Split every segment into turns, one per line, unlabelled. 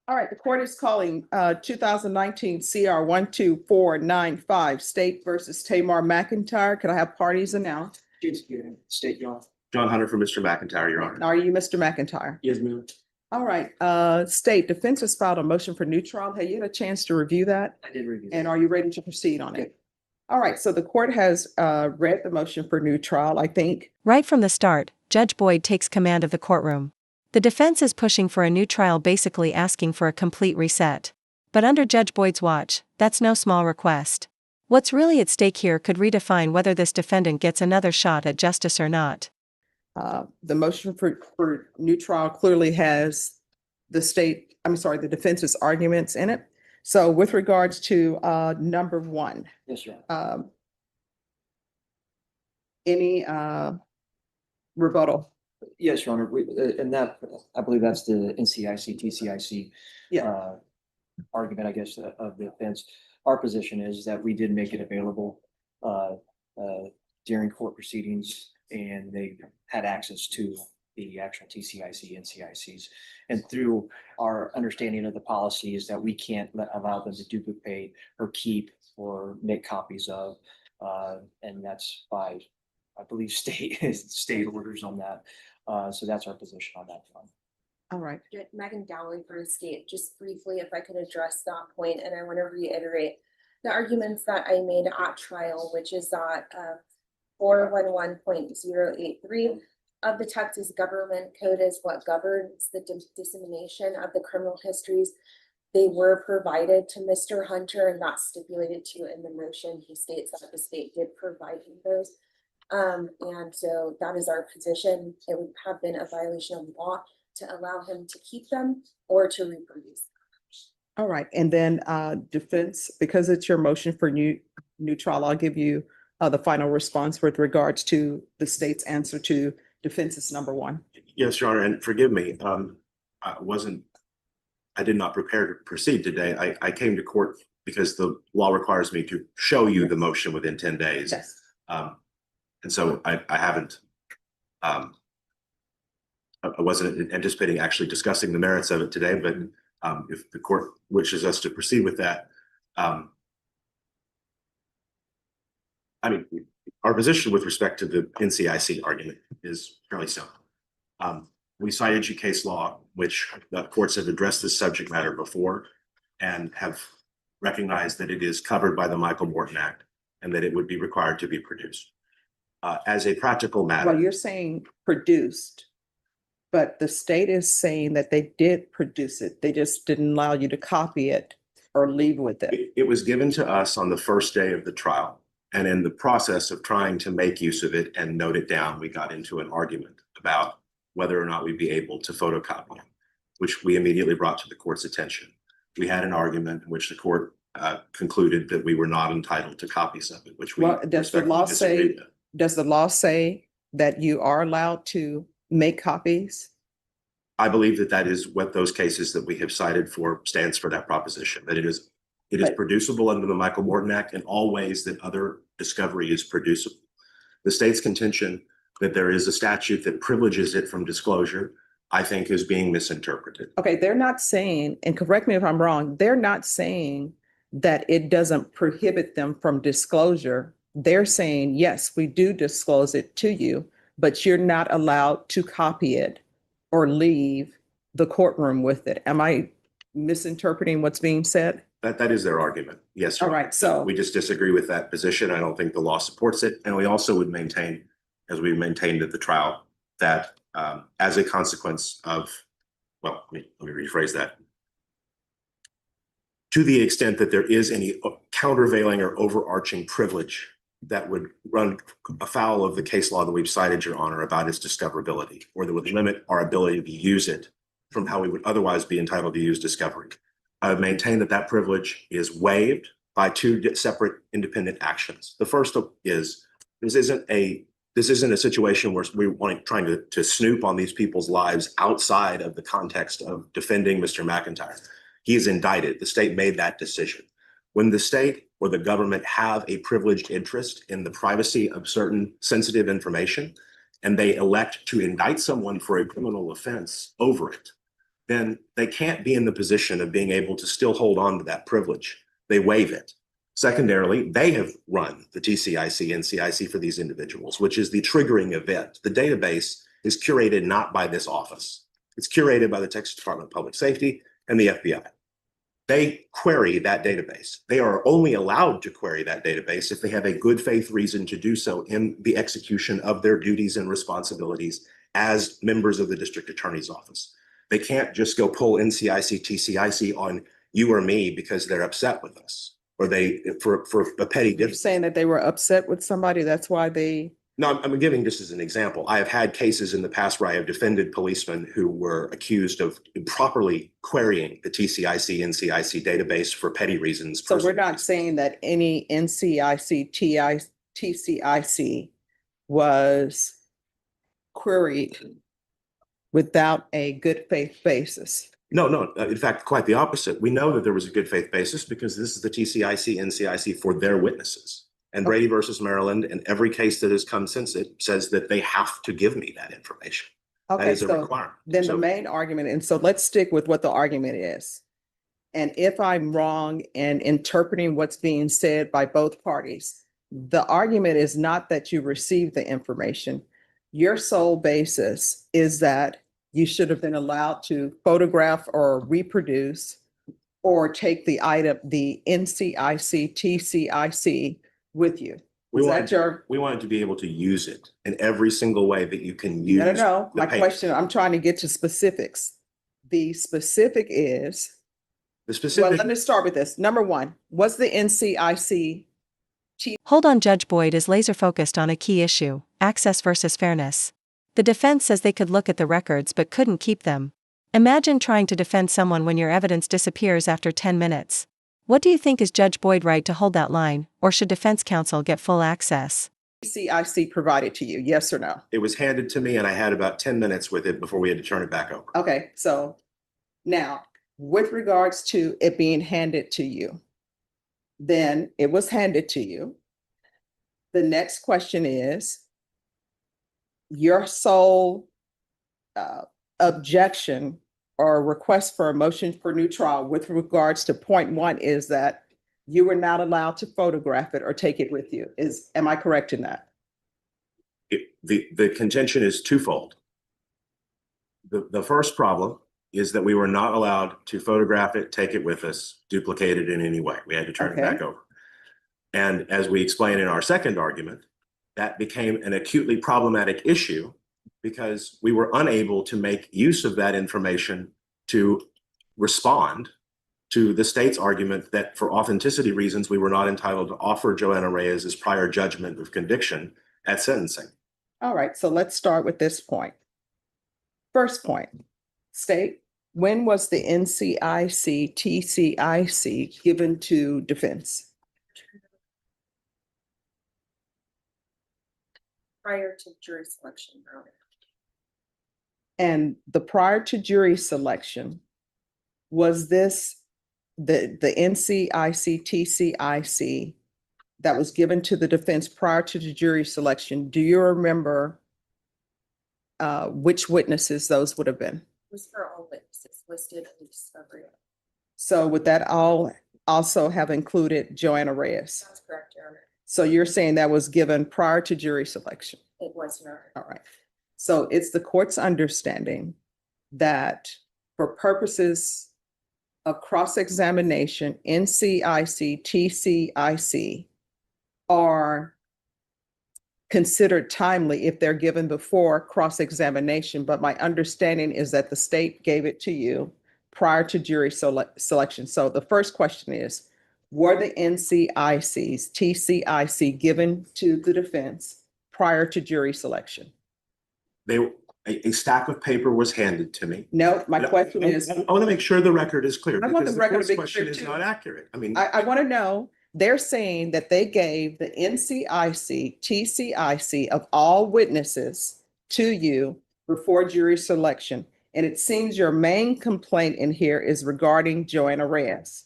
All right, the court is calling 2019 CR 12495 State versus Tamar McIntyre. Could I have parties announced?
State, John.
John Hunter for Mr. McIntyre, Your Honor.
Are you Mr. McIntyre?
Yes, ma'am.
All right, State defense has filed a motion for new trial. Have you had a chance to review that?
I did review.
And are you ready to proceed on it? All right, so the court has read the motion for new trial, I think.
Right from the start, Judge Boyd takes command of the courtroom. The defense is pushing for a new trial, basically asking for a complete reset. But under Judge Boyd's watch, that's no small request. What's really at stake here could redefine whether this defendant gets another shot at justice or not.
The motion for new trial clearly has the defense's arguments in it. So with regards to number one.
Yes, Your Honor.
Any rebuttal?
Yes, Your Honor. And that, I believe that's the NCIC, TCIC argument, I guess, of the defense. Our position is that we did make it available during court proceedings, and they had access to the actual TCIC, NCICs. And through our understanding of the policy is that we can't allow them to duplicate or keep or make copies of, and that's by, I believe, state orders on that. So that's our position on that front.
All right.
Megan Dowling for the state, just briefly, if I could address that point, and I want to reiterate the arguments that I made at trial, which is that 411.083 of the Texas Government Code is what governs the dissemination of the criminal histories. They were provided to Mr. Hunter, and that's stipulated to in the motion. He states that the state did provide him those. And so that is our position. It would have been a violation of law to allow him to keep them or to reproduce them.
All right. And then defense, because it's your motion for new trial, I'll give you the final response with regards to the state's answer to defense's number one.
Yes, Your Honor, and forgive me. I did not prepare to proceed today. I came to court because the law requires me to show you the motion within 10 days.
Yes.
And so I haven't, I wasn't anticipating actually discussing the merits of it today, but if the court wishes us to proceed with that, I mean, our position with respect to the NCIC argument is fairly simple. We cited you case law, which the courts have addressed this subject matter before and have recognized that it is covered by the Michael Morton Act and that it would be required to be produced. As a practical matter.
Well, you're saying produced, but the state is saying that they did produce it. They just didn't allow you to copy it or leave with it.
It was given to us on the first day of the trial. And in the process of trying to make use of it and note it down, we got into an argument about whether or not we'd be able to photocopy it, which we immediately brought to the court's attention. We had an argument in which the court concluded that we were not entitled to copies of it, which we
does the law say? Does the law say that you are allowed to make copies?
I believe that that is what those cases that we have cited for stands for that proposition, that it is producible under the Michael Morton Act in all ways that other discovery is producible. The state's contention that there is a statute that privileges it from disclosure, I think, is being misinterpreted.
Okay, they're not saying, and correct me if I'm wrong, they're not saying that it doesn't prohibit them from disclosure. They're saying, yes, we do disclose it to you, but you're not allowed to copy it or leave the courtroom with it. Am I misinterpreting what's being said?
That is their argument. Yes.
All right. So
we just disagree with that position. I don't think the law supports it. And we also would maintain, as we maintained at the trial, that as a consequence of, well, let me rephrase that. To the extent that there is any countervailing or overarching privilege that would run afoul of the case law that we've cited, Your Honor, about its discoverability, or that would limit our ability to use it from how we would otherwise be entitled to use discovery. I would maintain that that privilege is waived by two separate independent actions. The first is this isn't a situation where we're trying to snoop on these people's lives outside of the context of defending Mr. McIntyre. He is indicted. The state made that decision. When the state or the government have a privileged interest in the privacy of certain sensitive information, and they elect to indict someone for a criminal offense over it, then they can't be in the position of being able to still hold on to that privilege. They waive it. Secondarily, they have run the TCIC, NCIC for these individuals, which is the triggering event. The database is curated not by this office. It's curated by the Texas Department of Public Safety and the FBI. They query that database. They are only allowed to query that database if they have a good faith reason to do so in the execution of their duties and responsibilities as members of the district attorney's office. They can't just go pull NCIC, TCIC on you or me because they're upset with us, or they for a petty
You're
difference.
saying that they were upset with somebody, that's why they,
No, I'm giving this as an example. I have had cases in the past where I have defended policemen who were accused of improperly querying the TCIC, NCIC database for petty reasons.
so we're not saying that any NCIC, TCIC was queried without a good faith basis.
No. In fact, quite the opposite. We know that there was a good faith basis because this is the TCIC, NCIC for their witnesses. And Brady versus Maryland and every case that has come since it says that they have to give me that information. That
Okay,
is a
so
requirement.
then the
So-
main argument, and so let's stick with what the argument is. And if I'm wrong in interpreting what's being said by both parties, the argument is not that you received the information. Your sole basis is that you should have been allowed to photograph or reproduce or take the item, the NCIC, TCIC with you.
We
Is
want,
that your,
we wanted to be able to use it in every single way that you can use.
no,
the
my
paper.
question, I'm trying to get to specifics. The specific is,
The
well,
specific,
let me start with this. Number one, was the NCIC,
Hold on. Judge Boyd is laser focused on a key issue: access versus fairness. The defense says they could look at the records but couldn't keep them. Imagine trying to defend someone when your evidence disappears after 10 minutes. What do you think? Is Judge Boyd right to hold that line, or should defense counsel get full access?
TCIC provided to you, yes or no?
it was handed to me and I had about 10 minutes with it before we had to turn it back over.
Okay, so now with regards to it being handed to you, then it was handed to you. The next question is your sole objection or request for a motion for new trial with regards to point one is that you were not allowed to photograph it or take it with you. Am I correct in that?
The contention is twofold. The first problem is that we were not allowed to photograph it, take it with us, duplicate it in any way. We had to turn it back over. And as we explain in our second argument, that became an acutely problematic issue because we were unable to make use of that information to respond to the state's argument that for authenticity reasons, we were not entitled to offer Joanna Reyes's prior judgment of conviction at sentencing.
All right, so let's start with this point. First point, state, when was the NCIC, TCIC given to defense?
Prior to jury selection, Your Honor.
And the prior to jury selection, was this the NCIC, TCIC that was given to the defense prior to the jury selection? Do you remember which witnesses those would have been?
It was for all witnesses listed in the discovery.
So would that all also have included Joanna Reyes?
That's correct, Your Honor.
So you're saying that was given prior to jury selection?
It was, Your Honor.
All right. So it's the court's understanding that for purposes of cross-examination, NCIC, TCIC are considered timely if they're given before cross-examination. But my understanding is that the state gave it to you prior to jury selection. So the first question is, were the NCICs, TCIC given to the defense prior to jury selection?
A stack of paper was handed to me.
No, my question is,
I want to make sure the record is clear.
I want
because
the record to
court's
be
question
clear
is
too.
not accurate. I mean,
I want to know, they're saying that they gave the NCIC, TCIC of all witnesses to you before jury selection. And it seems your main complaint in here is regarding Joanna Reyes.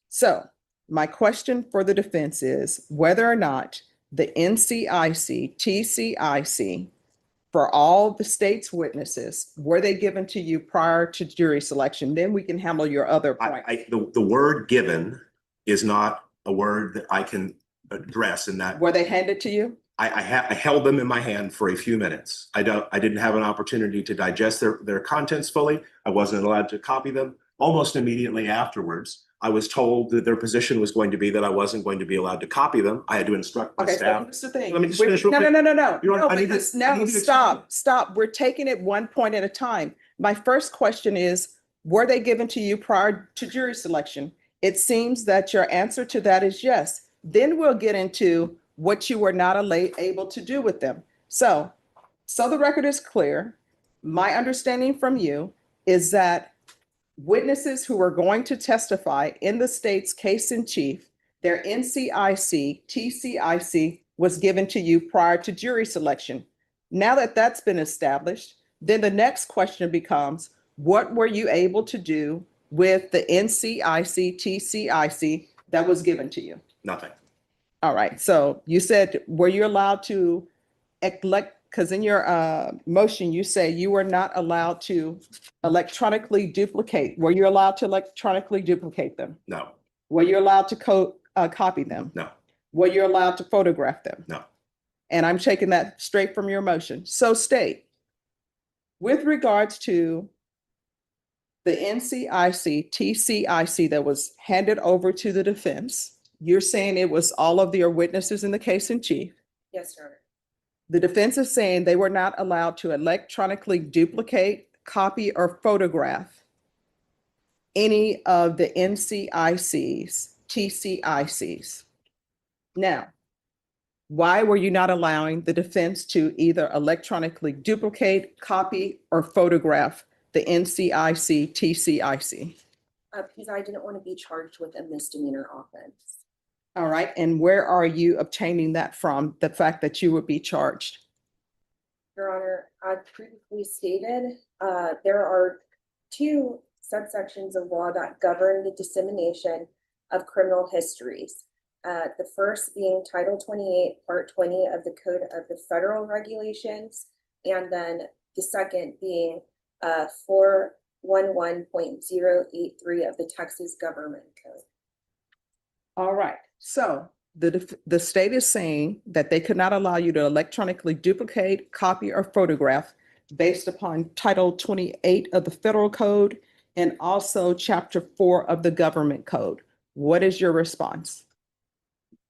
So my question for the defense is whether or not the NCIC, TCIC for all the state's witnesses, were they given to you prior to jury selection? Then we can handle your other point.
The word given is not a word that I can address in that.
Were they handed to you?
I held them in my hand for a few minutes. I didn't have an opportunity to digest their contents fully. I wasn't allowed to copy them. Almost immediately afterwards, I was told that their position was going to be that I wasn't going to be allowed to copy them. I had to instruct my
Okay, so
staff.
here's the thing.
Let me just finish real
No,
quick.
no.
Your Honor,
No,
I need to-
because
I
no,
need to
stop. We're taking it one point at a time. My first question is, were they given to you prior to jury selection? It seems that your answer to that is yes. Then we'll get into what you were not able to do with them. So the record is clear. My understanding from you is that witnesses who were going to testify in the state's case in chief, their NCIC, TCIC was given to you prior to jury selection. Now that that's been established, then the next question becomes, what were you able to do with the NCIC, TCIC that was given to you?
Nothing.
All right. So you said, were you allowed to elect, because in your motion, you say you were not allowed to electronically duplicate. Were you allowed to electronically duplicate them?
No,
Were you allowed to copy them?
no,
Were you allowed to photograph them?
no.
And I'm taking that straight from your motion. So state, with regards to the NCIC, TCIC that was handed over to the defense, you're saying it was all of your witnesses in the case in chief.
Yes, Your Honor.
The defense is saying they were not allowed to electronically duplicate, copy, or photograph any of the NCICs, TCICs. Now, why were you not allowing the defense to either electronically duplicate, copy, or photograph the NCIC, TCIC?
Because I didn't want to be charged with a misdemeanor offense.
All right, and where are you obtaining that from, the fact that you would be charged?
Your Honor, I previously stated, there are two subsections of law that govern the dissemination of criminal histories. The first being Title 28, Part 20 of the Code of the Federal Regulations, and then the second being 411.083 of the Texas Government Code.
All right, so the state is saying that they could not allow you to electronically duplicate, copy, or photograph based upon Title 28 of the Federal Code and also Chapter 4 of the Government Code. What is your response?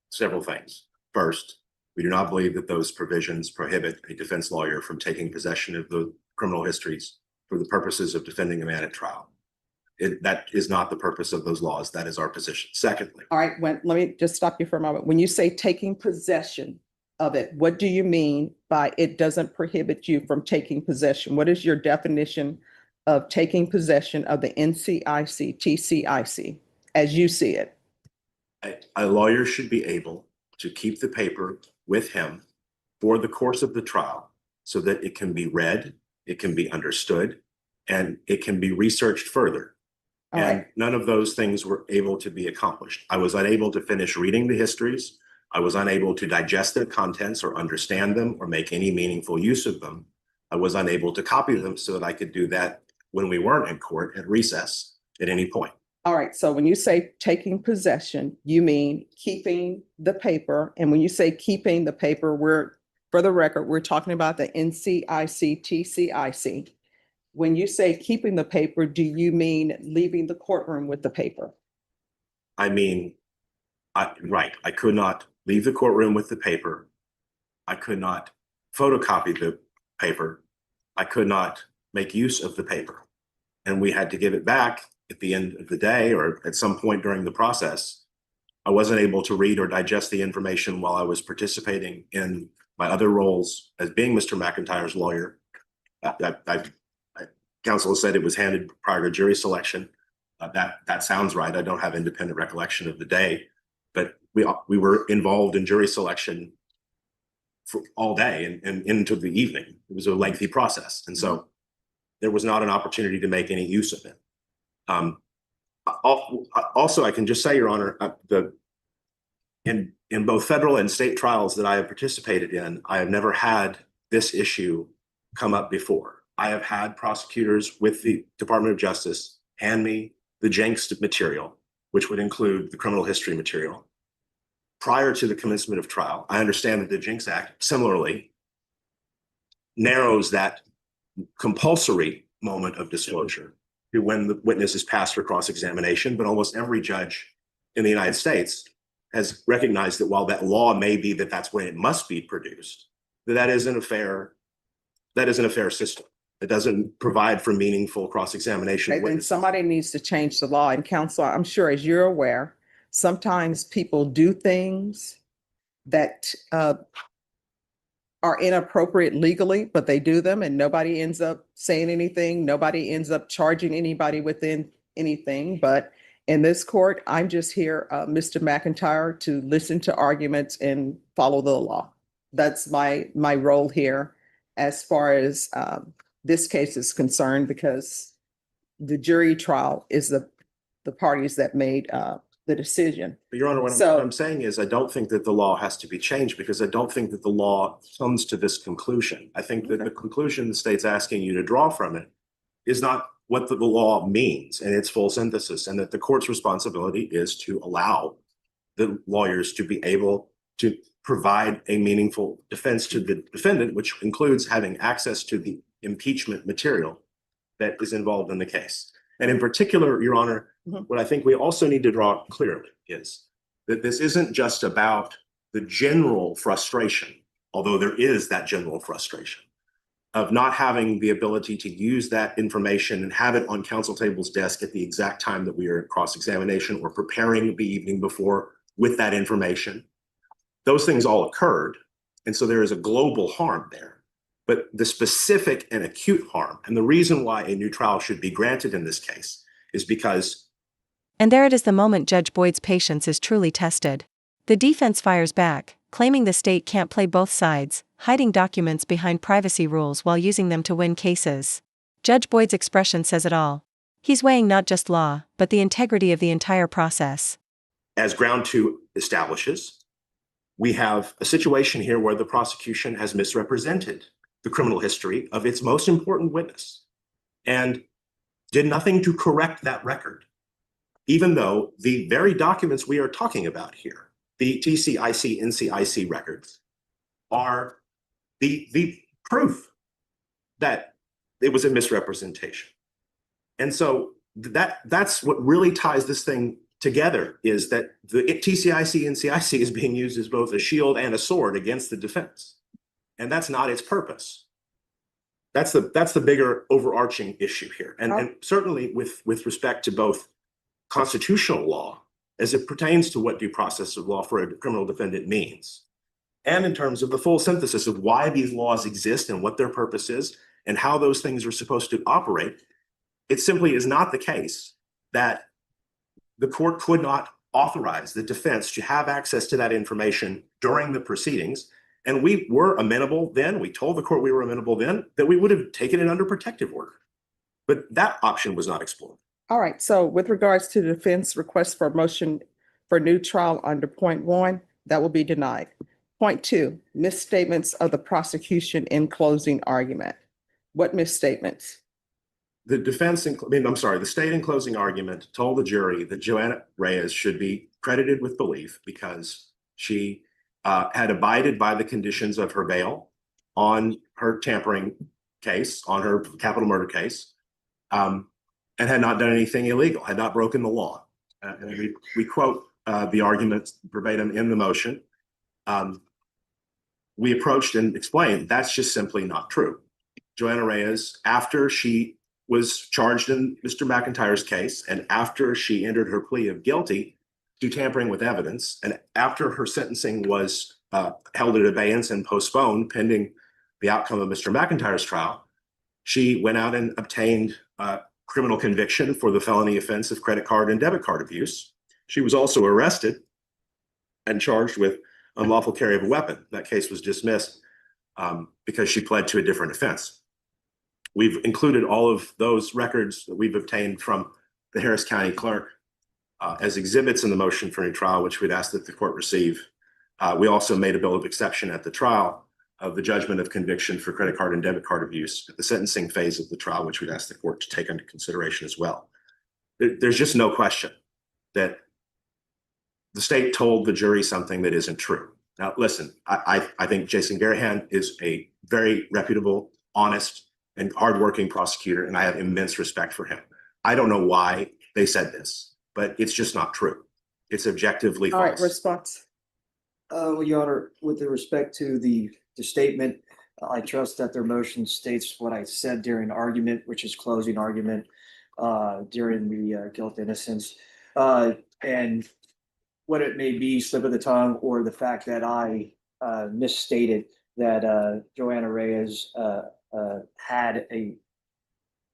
Several things. First, we do not believe that those provisions prohibit a defense lawyer from taking possession of the criminal histories for the purposes of defending a man at trial. That is not the purpose of those laws. That is our position. Secondly.
All right, let me just stop you for a moment. When you say taking possession of it, what do you mean by it doesn't prohibit you from taking possession? What is your definition of taking possession of the NCIC, TCIC, as you see it?
A lawyer should be able to keep the paper with him for the course of the trial so that it can be read, it can be understood, and it can be researched further.
All
And
right.
none of those things were able to be accomplished. I was unable to finish reading the histories. I was unable to digest their contents or understand them or make any meaningful use of them. I was unable to copy them so that I could do that when we weren't in court at recess at any point.
All right, so when you say taking possession, you mean keeping the paper. And when you say keeping the paper, for the record, we're talking about the NCIC, TCIC. When you say keeping the paper, do you mean leaving the courtroom with the paper?
I mean, right, I could not leave the courtroom with the paper. I could not photocopy the paper. I could not make use of the paper. And we had to give it back at the end of the day or at some point during the process. I wasn't able to read or digest the information while I was participating in my other roles as being Mr. McIntyre's lawyer. Counsel said it was handed prior to jury selection. That sounds right. I don't have independent recollection of the day, but we were involved in jury selection for all day and into the evening. It was a lengthy process, and so there was not an opportunity to make any use of it. Also, I can just say, Your Honor, in both federal and state trials that I have participated in, I have never had this issue come up before. I have had prosecutors with the Department of Justice hand me the Jenks material, which would include the criminal history material, prior to the commencement of trial. I understand that the Jenks Act similarly narrows that compulsory moment of disclosure to when the witness is passed for cross-examination, but almost every judge in the United States has recognized that while that law may be that that's when it must be produced, that isn't a fair system. It doesn't provide for meaningful cross-examination.
Okay, then somebody needs to change the law. And counsel, I'm sure as you're aware, sometimes people do things that are inappropriate legally, but they do them and nobody ends up saying anything. Nobody ends up charging anybody within anything. But in this court, I'm just here, Mr. McIntyre, to listen to arguments and follow the law. That's my role here as far as this case is concerned, because the jury trial is the parties that made the decision.
But Your Honor, what I'm saying is I don't think that the law has to be changed, because I don't think that the law comes to this conclusion. I think that the conclusion the state's asking you to draw from it is not what the law means in its full synthesis, and that the court's responsibility is to allow the lawyers to be able to provide a meaningful defense to the defendant, which includes having access to the impeachment material that is involved in the case. And in particular, Your Honor, what I think we also need to draw clearly is that this isn't just about the general frustration, although there is that general frustration of not having the ability to use that information and have it on counsel table's desk at the exact time that we are in cross-examination or preparing the evening before with that information. Those things all occurred. And so there is a global harm there. But the specific and acute harm, and the reason why a new trial should be granted in this case, is because.
And there it is, the moment Judge Boyd's patience is truly tested. The defense fires back, claiming the state can't play both sides, hiding documents behind privacy rules while using them to win cases. Judge Boyd's expression says it all. He's weighing not just law, but the integrity of the entire process.
As ground two establishes, we have a situation here where the prosecution has misrepresented the criminal history of its most important witness and did nothing to correct that record, even though the very documents we are talking about here, the TCIC, NCIC records, are the proof that it was a misrepresentation. And so that's what really ties this thing together, is that the TCIC, NCIC is being used as both a shield and a sword against the defense. And that's not its purpose. That's the bigger overarching issue here. And certainly with respect to both constitutional law, as it pertains to what due process of law for a criminal defendant means, and in terms of the full synthesis of why these laws exist and what their purpose is and how those things are supposed to operate, it simply is not the case that the court could not authorize the defense to have access to that information during the proceedings. And we were amenable then, we told the court we were amenable then, that we would have taken it under protective order. But that option was not explored.
All right, so with regards to the defense request for a motion for new trial under point 1, that will be denied. Point 2, misstatements of the prosecution in closing argument. What misstatements?
The the state in closing argument told the jury that Joanna Reyes should be credited with belief because she had abided by the conditions of her bail on her tampering case, on her capital murder case, and had not done anything illegal, had not broken the law. And we quote the argument verbatim in the motion. We approached and explained that's just simply not true. Joanna Reyes, after she was charged in Mr. McIntyre's case, and after she entered her plea of guilty to tampering with evidence, and after her sentencing was held at abeyance and postponed pending the outcome of Mr. McIntyre's trial, she went out and obtained criminal conviction for the felony offense of credit card and debit card abuse. She was also arrested and charged with unlawful carry of a weapon. That case was dismissed because she pled to a different offense. We've included all of those records that we've obtained from the Harris County clerk as exhibits in the motion for new trial, which we'd ask that the court receive. We also made a bill of exception at the trial of the judgment of conviction for credit card and debit card abuse at the sentencing phase of the trial, which we'd ask the court to take into consideration as well. There's just no question that the state told the jury something that isn't true. Now, listen, I think Jason Garahan is a very reputable, honest, and hardworking prosecutor, and I have immense respect for him. I don't know why they said this, but it's just not true. It's objectively
All right,
false.
response.
Well, Your Honor, with respect to the statement, I trust that their motion states what I said during argument, which is closing argument, during the guilt innocence. And what it may be, slip of the tongue, or the fact that I misstated that Joanna Reyes had a,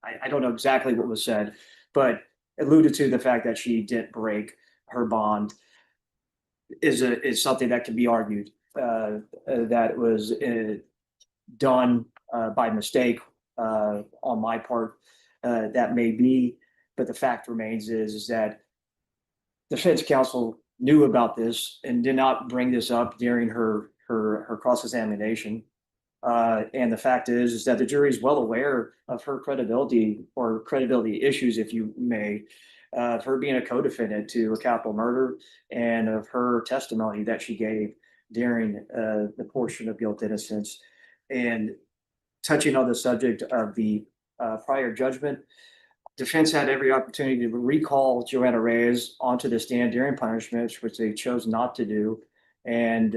I don't know exactly what was said, but alluded to the fact that she didn't break her bond is something that can be argued, that was done by mistake on my part. That may be, but the fact remains is that defense counsel knew about this and did not bring this up during her cross-examination. And the fact is that the jury is well aware of her credibility, or credibility issues, if you may, of her being a co-defendant to a capital murder, and of her testimony that she gave during the portion of guilt innocence. And touching on the subject of the prior judgment, defense had every opportunity to recall Joanna Reyes onto the stand during punishments, which they chose not to do. And,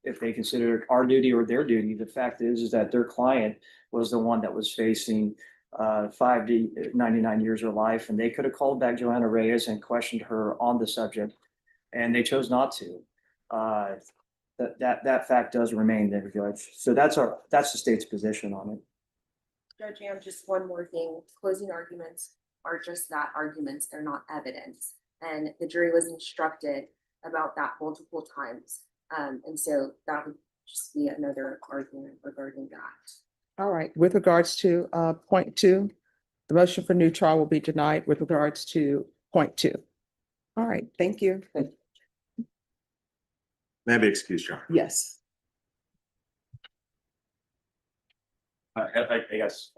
if they consider it our duty or their duty, the fact is that their client was the one that was facing 5 to 99 years of life, and they could have called back Joanna Reyes and questioned her on the subject, and they chose not to. That fact does remain there, Judge. So that's the state's position on it.
Judge, just one more thing. Closing arguments are just that, arguments. They're not evidence. And the jury was instructed about that multiple times. And so that would just be another argument regarding that.
All right, with regards to point 2, the motion for new trial will be denied with regards to point 2. All right, thank you.
May I be excused, Your Honor?
Yes.
I guess,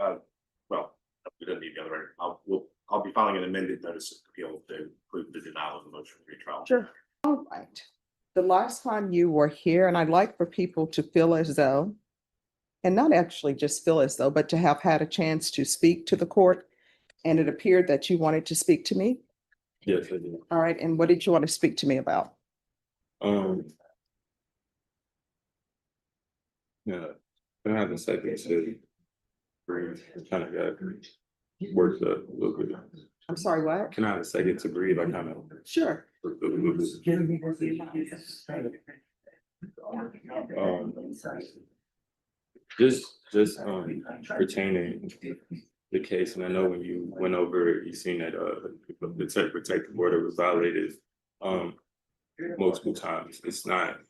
well, we don't need the other. I'll be filing an amended notice of appeal to include the denial of the motion for retrial.
Sure. All right. The last time you were here, and I'd like for people to feel as though, and not actually just feel as though, but to have had a chance to speak to the court, and it appeared that you wanted to speak to me.
Yes, I did.
All right, and what did you want to speak to me about?
Yeah, I have a second to breathe. Kind of got worked up a little bit.
I'm sorry, what?
Can I have a second to breathe? I kind of
Sure.
worked up a little bit. Just pertaining the case, and I know when you went over, you seen that the protective order was violated multiple times. It's not.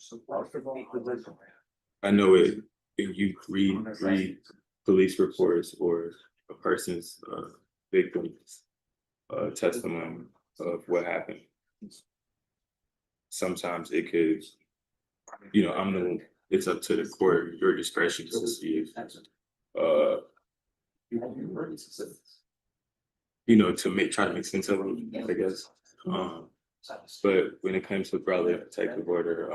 I know it. If you read police reports or a person's victim's testimony of what happened, sometimes it could, it's up to the court, your discretion to see if, try to make sense of it, I guess. But when it comes to broadly protective order,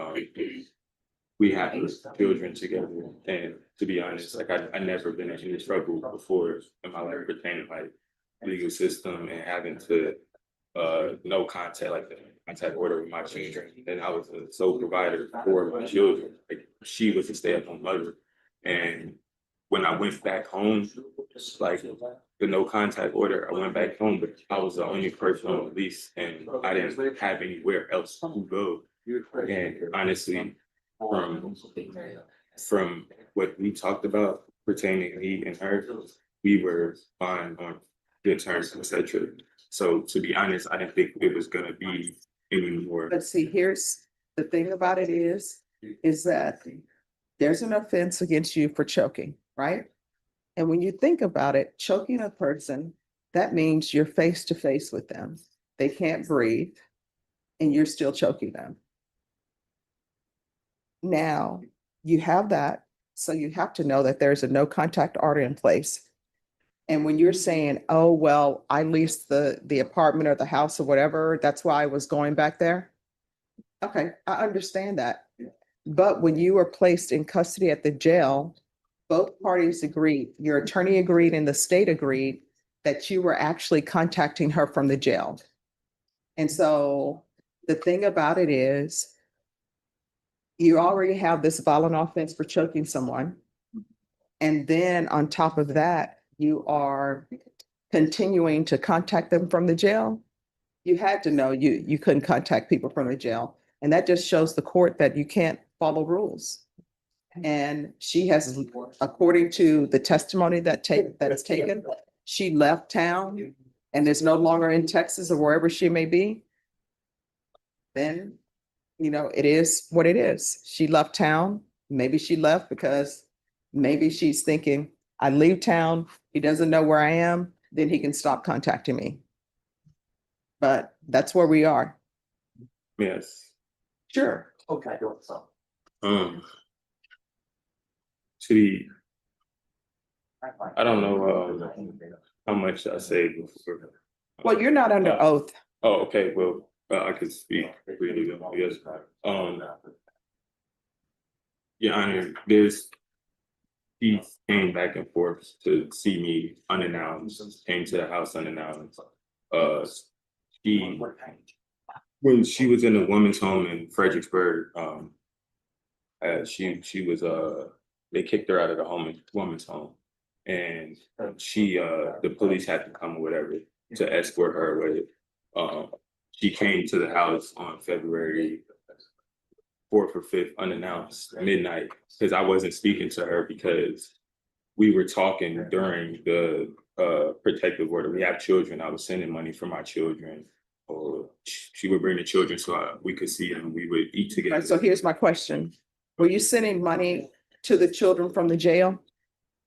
we have children together, and to be honest, like I never been in any trouble before in my life pertaining like legal system and having to no contact, like the contact order with my children. And I was a sole provider for my children. Like she was a stay-at-home mother. And when I went back home, like the no contact order, I went back home, but I was the only person on the lease, and I didn't have anywhere else to go. And honestly, from what we talked about pertaining me and her, we were fine on good terms, etc. So to be honest, I didn't think it was gonna be any more.
But see, here's the thing about it is that there's an offense against you for choking, right? And when you think about it, choking a person, that means you're face to face with them. They can't breathe and you're still choking them. Now, you have that. So you have to know that there's a no contact order in place. And when you're saying, oh, well, I leased the apartment or the house or whatever, that's why I was going back there. Okay, I understand that. But when you were placed in custody at the jail, both parties agreed, your attorney agreed and the state agreed that you were actually contacting her from the jail. And so the thing about it is, you already have this violent offense for choking someone. And then on top of that, you are continuing to contact them from the jail. You had to know you couldn't contact people from the jail. And that just shows the court that you can't follow rules. And she has, according to the testimony that is taken, she left town and is no longer in Texas or wherever she may be. Then, it is what it is. She left town. Maybe she left because maybe she's thinking, I leave town, he doesn't know where I am, then he can stop contacting me. But that's where we are.
Yes.
Sure.
Okay.
To the, I don't know how much I say before.
Well, you're not under oath.
Oh, okay. Well, I could speak freely. Yes. Your Honor, he came back and forth to see me unannounced. Came to the house unannounced. When she was in a woman's home in Fredericksburg, she was they kicked her out of the woman's home, and the police had to come or whatever to escort her away. She came to the house on February 4th or 5th, unannounced, midnight, because I wasn't speaking to her because we were talking during the protective order. We have children. I was sending money for my children, or she would bring the children so we could see them. We would eat together.
Right, so here's my question. Were you sending money to the children from the jail?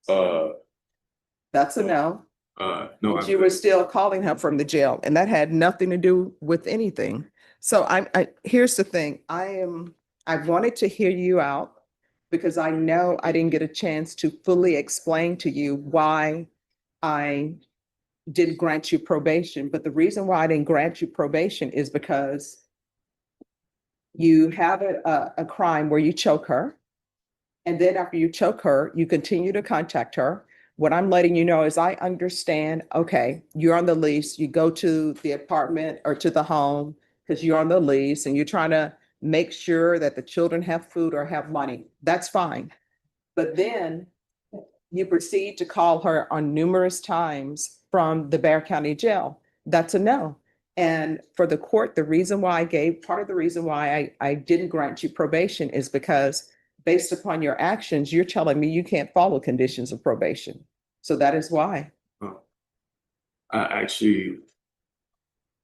That's a no.
No,
But you were still calling her from the jail, and that had nothing to do with anything. So here's the thing. I wanted to hear you out because I know I didn't get a chance to fully explain to you why I didn't grant you probation. But the reason why I didn't grant you probation is because you have a crime where you choke her. And then after you choke her, you continue to contact her. What I'm letting you know is I understand, okay, you're on the lease, you go to the apartment or to the home because you're on the lease and you're trying to make sure that the children have food or have money. That's fine. But then you proceed to call her on numerous times from the Bexar County Jail. That's a no. And for the court, part of the reason why I didn't grant you probation is because based upon your actions, you're telling me you can't follow conditions of probation. So that is why.
I actually,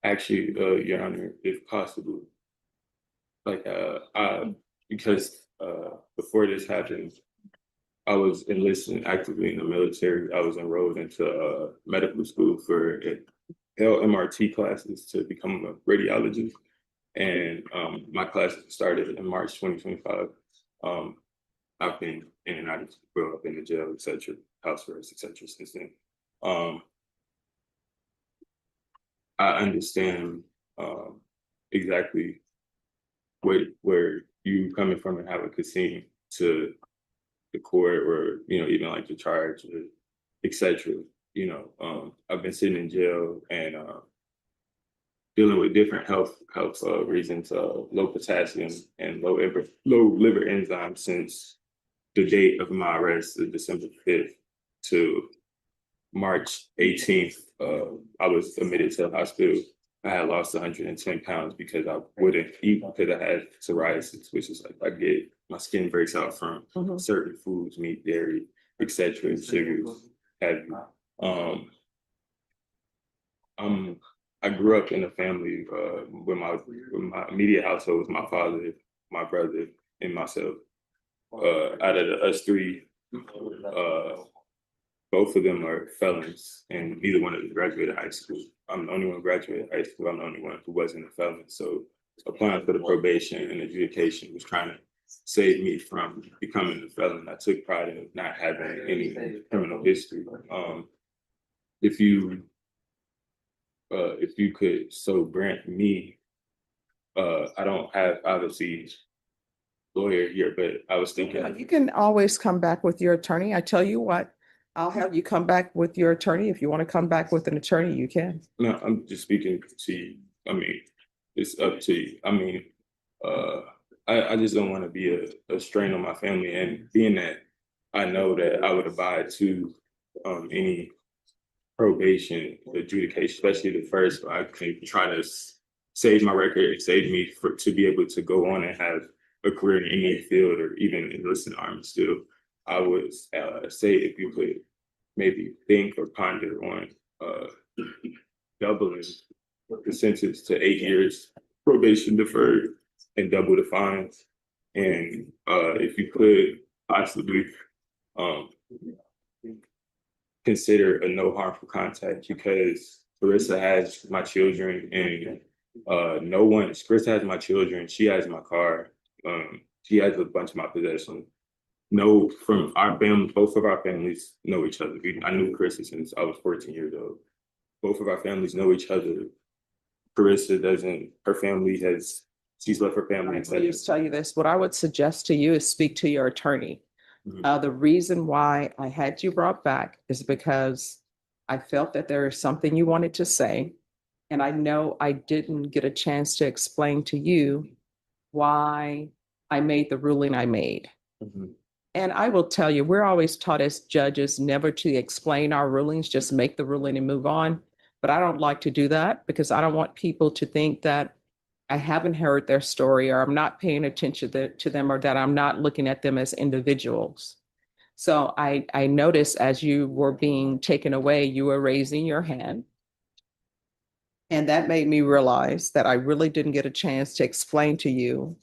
Your Honor, if possible, because before this happened, I was enlisted actively in the military. I was enrolled into medical school for LMRT classes to become a radiologist. And my classes started in March 2025. I've been in and out, grew up in the jail, etc., house arrest, etc. since then. I understand exactly where you coming from and how it could seem to the court, or even like the charge, or etc. I've been sitting in jail and dealing with different health reasons, low potassium and low liver enzymes since the date of my arrest, December 5th to March 18th. I was admitted to the hospital. I had lost 110 pounds because I wouldn't eat because I had psoriasis, which is like my skin breaks out from certain foods, meat, dairy, etc., sugars, have you. I grew up in a family with my immediate household was my father, my brother, and myself. Out of us three, both of them are felons, and neither one of them graduated high school. I'm the only one who graduated high school. I'm the only one who wasn't a felon. So applying for the probation and adjudication was trying to saved me from becoming a felon. I took pride in not having any criminal history. If you could so grant me, I don't have obviously lawyer here, but I was thinking,
You can always come back with your attorney. I tell you what, I'll have you come back with your attorney. If you want to come back with an attorney, you can.
no, I'm just speaking to you. I mean, it's up to you. I mean, I just don't want to be a strain on my family, and being that I know that I would abide to any probation adjudication, especially the first, I can try to save my record and save me to be able to go on and have a career in any field or even enlist in the Army still. I would say if you could maybe think or ponder on doubling the sentence to 8 years probation deferred and double the fines. And if you could possibly consider a no harmful contact, because Carissa has my children and Carissa has my children, she has my car, she has a bunch of my possessions. No, from our family, both of our families know each other. I knew Carissa since I was 14 years old. Both of our families know each other. Carissa doesn't, she's left her family.
Let me just tell you this, what I would suggest to you is speak to your attorney. The reason why I had you brought back is because I felt that there is something you wanted to say. And I know I didn't get a chance to explain to you why I made the ruling I made. And I will tell you, we're always taught as judges never to explain our rulings, just make the ruling and move on. But I don't like to do that because I don't want people to think that I haven't heard their story or I'm not paying attention to them or that I'm not looking at them as individuals. So I noticed as you were being taken away, you were raising your hand. And that made me realize that I really didn't get a chance to explain to you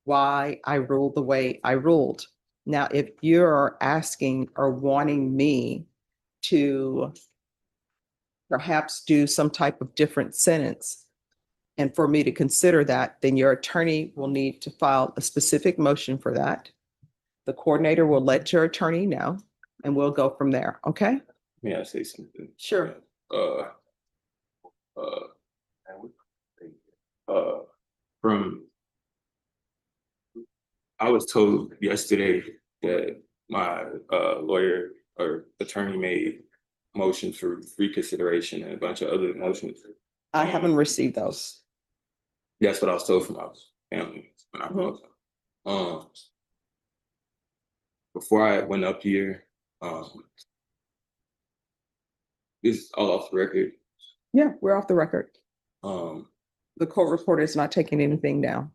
why I ruled the way I ruled. Now, if you're asking or wanting me to perhaps do some type of different sentence, and for me to consider that, then your attorney will need to file a specific motion for that. The coordinator will let your attorney know, and we'll go from there, okay?
May I say something?
Sure.
I was told yesterday that my lawyer or attorney made motions for reconsideration and a bunch of other motions.
I haven't received those.
That's what I was told from my family when I called them. Before I went up here, this is all off the record.
Yeah, we're off the record.
The
court reporter is not taking anything down.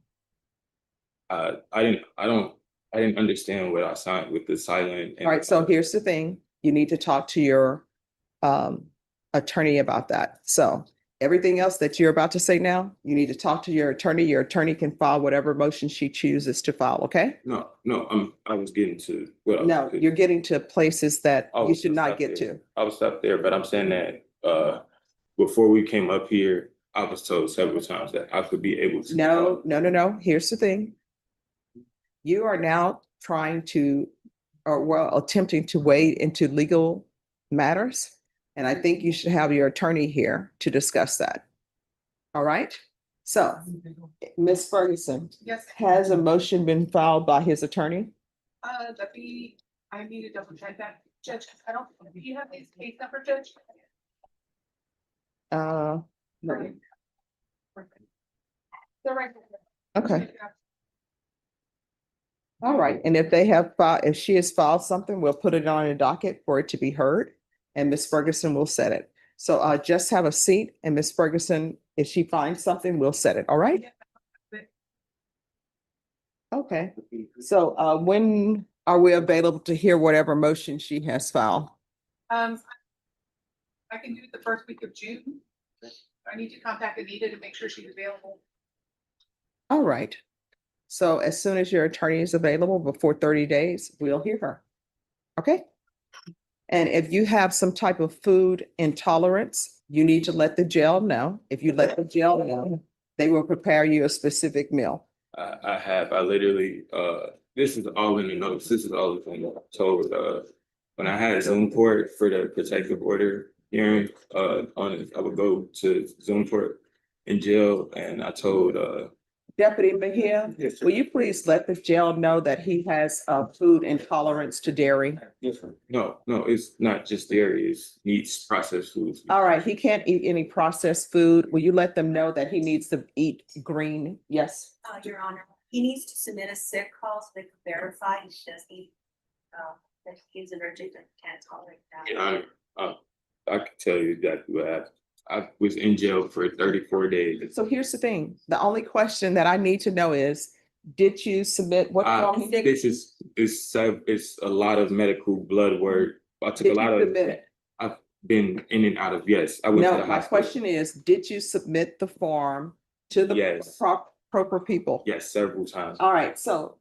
I didn't understand what I signed with the silent.
All right, so here's the thing. You need to talk to your attorney about that. So everything else that you're about to say now, you need to talk to your attorney. Your attorney can file whatever motion she chooses to file, okay?
No, I was getting to what
No, you're getting to places that you should not get to.
I was up there, but I'm saying that before we came up here, I was told several times that I could be able to.
No. Here's the thing. You are now trying to, attempting to wade into legal matters. And I think you should have your attorney here to discuss that. All right? So, Ms. Ferguson.
Yes.
Has a motion been filed by his attorney?
I need to double check that. Judge, do you have his case number, Judge?
No.
They're right.
Okay. All right. And if they have if she has filed something, we'll put it on a docket for it to be heard. And Ms. Ferguson will set it. So just have a seat, and Ms. Ferguson, if she finds something, we'll set it. All right? Okay. So when are we available to hear whatever motion she has filed?
I can do it the first week of June. I need to contact Anita to make sure she's available.
All right. So as soon as your attorney is available before 30 days, we'll hear her. Okay? And if you have some type of food intolerance, you need to let the jail know. If you let the jail know, they will prepare you a specific meal.
I literally, this is all in the notes. This is all the thing I told, when I had Zoom court for the protective order hearing, I would go to Zoom court in jail, and I told,
Deputy Mejia, will you please let the jail know that he has food intolerance to dairy?
no, it's not just dairy, it's meats, processed foods.
All right, he can't eat any processed food. Will you let them know that he needs to eat green? Yes.
Your Honor, he needs to submit a sick call so they can verify he does eat, that he's allergic and can't tolerate that.
Your Honor, I can tell you exactly what happened. I was in jail for 34 days.
So here's the thing. The only question that I need to know is, did you submit what form he did?
It's a lot of medical blood work. I took
Did
a
you
lot of,
submit it?
I've been in and out of, yes, I went to
No,
the
my
hospital.
question is, did you submit the form to the
Yes.
proper people?
Yes, several times.
All right, so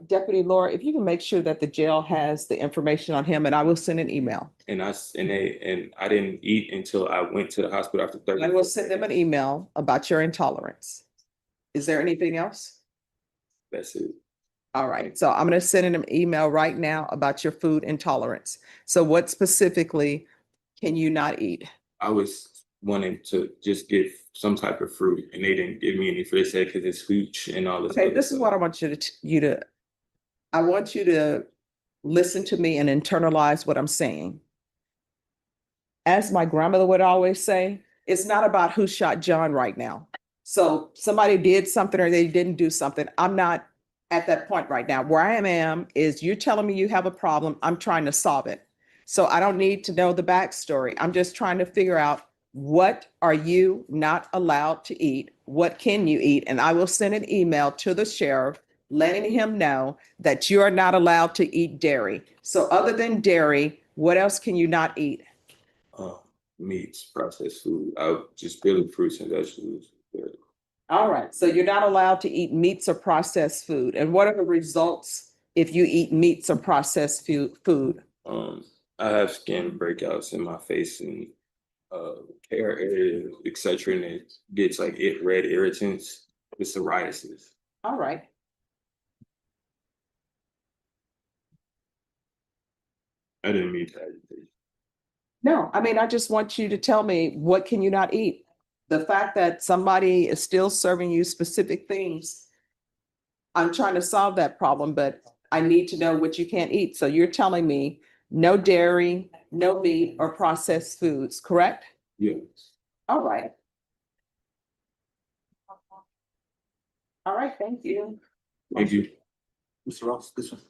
Deputy Laura, if you can make sure that the jail has the information on him, and I will send an email.
And I didn't eat until I went to the hospital after 30.
I will send them an email about your intolerance. Is there anything else?
That's it.
All right, so I'm gonna send an email right now about your food intolerance. So what specifically can you not eat?
I was wanting to just get some type of fruit, and they didn't give me any fruit. They said because it's hooch and all this.
Okay,
other
this is
stuff.
what I want I want you to listen to me and internalize what I'm saying. As my grandmother would always say, it's not about who shot John right now. So somebody did something or they didn't do something. I'm not at that point right now. Where I am is you're telling me you have a problem. I'm trying to solve it. So I don't need to know the backstory. I'm just trying to figure out, what are you not allowed to eat? What can you eat? And I will send an email to the sheriff letting him know that you are not allowed to eat dairy. So other than dairy, what else can you not eat?
Meats, processed food. I just really fruits and vegetables. But,
All right, so you're not allowed to eat meats or processed food. And what are the results if you eat meats or processed food?
I have skin breakouts in my face and hair area, etc. And it gets like red irritants with psoriasis.
All right.
I didn't mean to agitate.
No, I mean, I just want you to tell me, what can you not eat? The fact that somebody is still serving you specific things, I'm trying to solve that problem, but I need to know what you can't eat. So you're telling me no dairy, no meat or processed foods, correct?
Yes.
All right. All right, thank you.
Thank you.
Mr. Ross, this one.